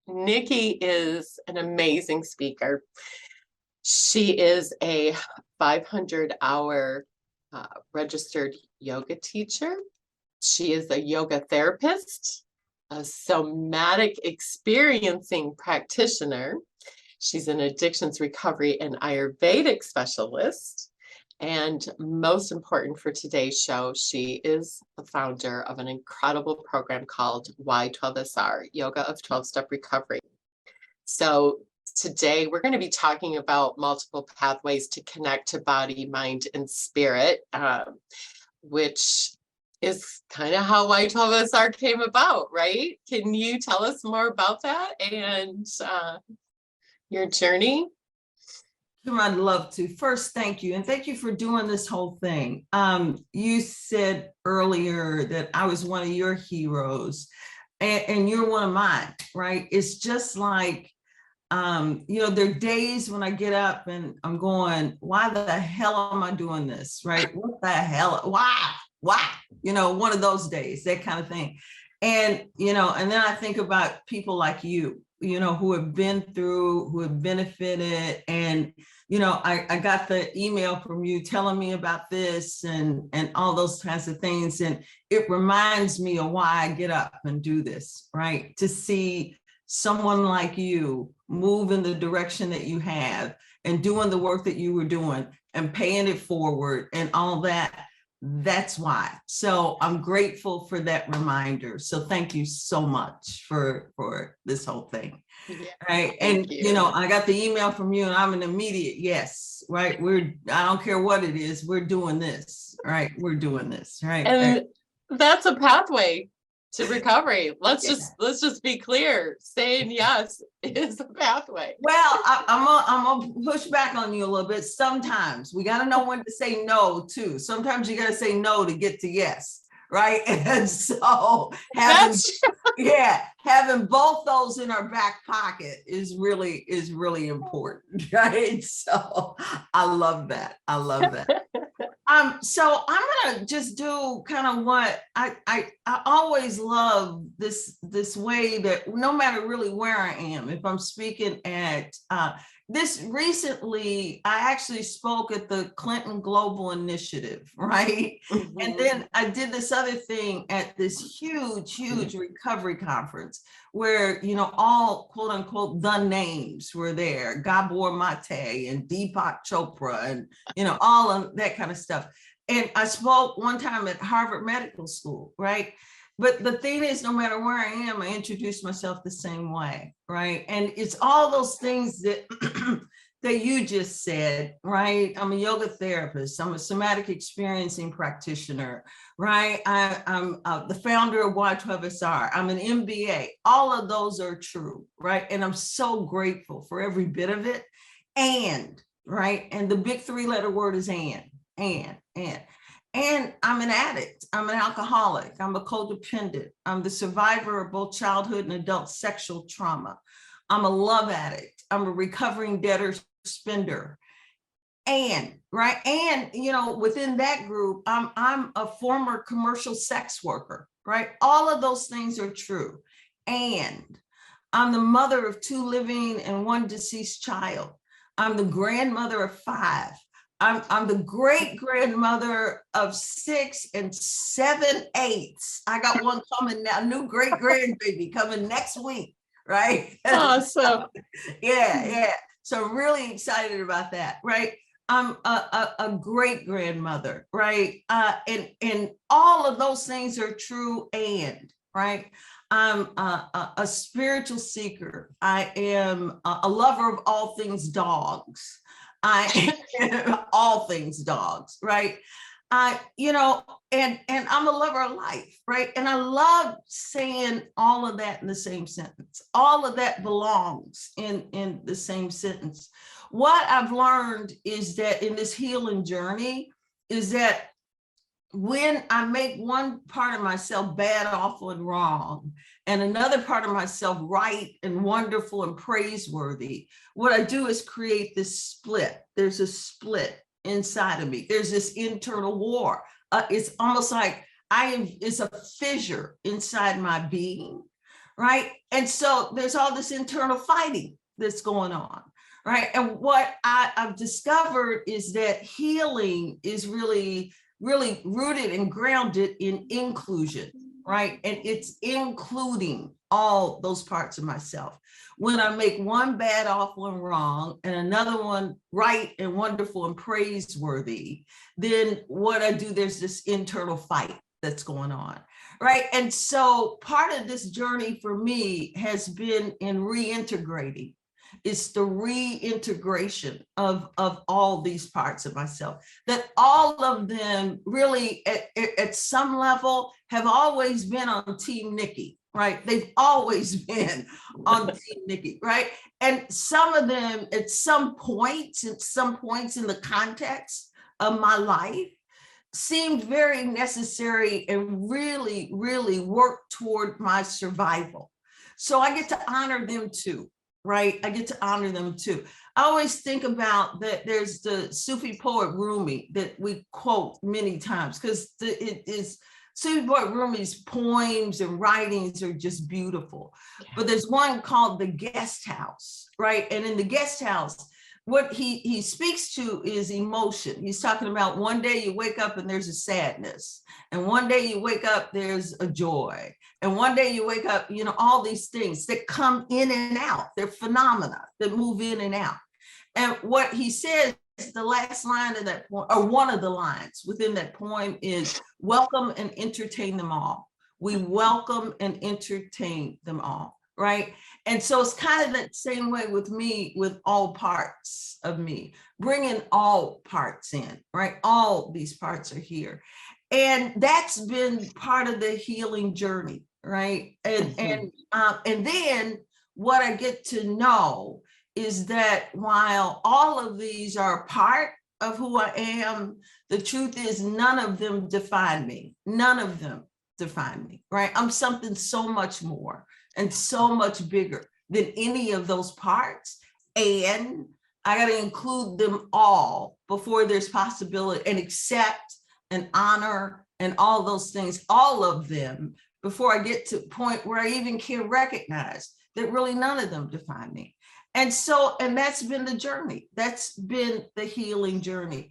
Nikki is an amazing speaker. She is a 500-hour registered yoga teacher. She is a yoga therapist, a somatic experiencing practitioner. She's an addictions recovery and Ayurvedic specialist. And most important for today's show, she is the founder of an incredible program called Y12SR, Yoga of 12-Step Recovery. So today we're going to be talking about multiple pathways to connect to body, mind, and spirit, which is kind of how Y12SR came about, right? Can you tell us more about that and your journey? I'd love to. First, thank you. And thank you for doing this whole thing. You said earlier that I was one of your heroes and you're one of mine, right? It's just like, there are days when I get up and I'm going, why the hell am I doing this, right? What the hell? Why? One of those days, that kind of thing. And then I think about people like you, who have been through, who have benefited. And, I got the email from you telling me about this and all those kinds of things. And it reminds me of why I get up and do this, right? To see someone like you move in the direction that you have and doing the work that you were doing and paying it forward and all that. That's why. So I'm grateful for that reminder. So thank you so much for this whole thing. Yeah, right. And I got the email from you and I'm an immediate yes, right? I don't care what it is, we're doing this, right? We're doing this, right? And that's a pathway to recovery. Let's just be clear. Saying yes is a pathway. Well, I'm gonna push back on you a little bit. Sometimes we got to know when to say no too. Sometimes you got to say no to get to yes, right? And so having both those in our back pocket is really important, right? So I love that. So I'm gonna just do kind of what I always love this way that no matter really where I am, if I'm speaking at this recently, I actually spoke at the Clinton Global Initiative, right? Mm-hmm. And then I did this other thing at this huge recovery conference where, all quote unquote, the names were there, Gabor Mate and Deepak Chopra and, all of that kind of stuff. And I spoke one time at Harvard Medical School, right? But the thing is, no matter where I am, I introduce myself the same way, right? And it's all those things that that you just said, right? I'm a yoga therapist. I'm a somatic experiencing practitioner, right? I'm the founder of Y12SR. I'm an MBA. All of those are true, right? And I'm so grateful for every bit of it. And, right? And the big three-letter word is and. And I'm an addict, I'm an alcoholic, I'm a codependent, I'm the survivor of both childhood and adult sexual trauma. I'm a love addict, I'm a recovering debtor spender. And, right, and, within that group, I'm a former commercial sex worker, right? All of those things are true. And I'm the mother of 2 living and 1 deceased child. I'm the grandmother of 5. I'm the great grandmother of 6 and 7/8. I got one coming now, new great grandbaby coming next week, right? Awesome. Yeah. So really excited about that, right? I'm a great grandmother, right? And all of those things are true. And right, I'm a spiritual seeker. I am a lover of all things dogs. I am all things dogs, right? And I'm a lover of life, right? And I love saying all of that in the same sentence. All of that belongs in the same sentence. What I've learned is that in this healing journey is that when I make one part of myself bad, awful, and wrong, and another part of myself right and wonderful and praiseworthy, what I do is create this split. There's a split inside of me. There's this internal war. It's almost like it's a fissure inside my being, right? And so there's all this internal fighting that's going on, right? And what I've discovered is that healing is really, really rooted and grounded in inclusion, right? And it's including all those parts of myself. When I make one bad, awful, and wrong, and another one right and wonderful and praiseworthy, then what I do, there's this internal fight that's going on, right? And so part of this journey for me has been in reintegrating. It's the reintegration of all these parts of myself, that all of them really at some level have always been on Team Nikki, right? They've always been on Team Nikki, right? And some of them at some points in the context of my life seemed very necessary and really, really worked toward my survival. So I get to honor them too, right? I get to honor them too. I always think about that. There's the Sufi poet Rumi that we quote many times because it is Sufi poet Rumi's poems and writings are just beautiful. Yeah. But there's one called The Guest House, right? And in The Guest House, what he speaks to is emotion. He's talking about one day you wake up and there's a sadness, and one day you wake up, there's a joy, and one day you wake up, all these things that come in and out. They're phenomena that move in and out. And what he says, the last line of that poem, or one of the lines within that poem, is welcome and entertain them all. We welcome and entertain them all. Right. And so it's kind of that same way with me, with all parts of me, bringing all parts in, right? All these parts are here. And that's been part of the healing journey, right? And then what I get to know is that while all of these are part of who I am, the truth is none of them define me. None of them define me, right? I'm something so much more and so much bigger than any of those parts. And I got to include them all before there's possibility, and accept and honor and all those things, all of them, before I get to a point where I even can recognize that really none of them define me. And so, and that's been the journey. That's been the healing journey.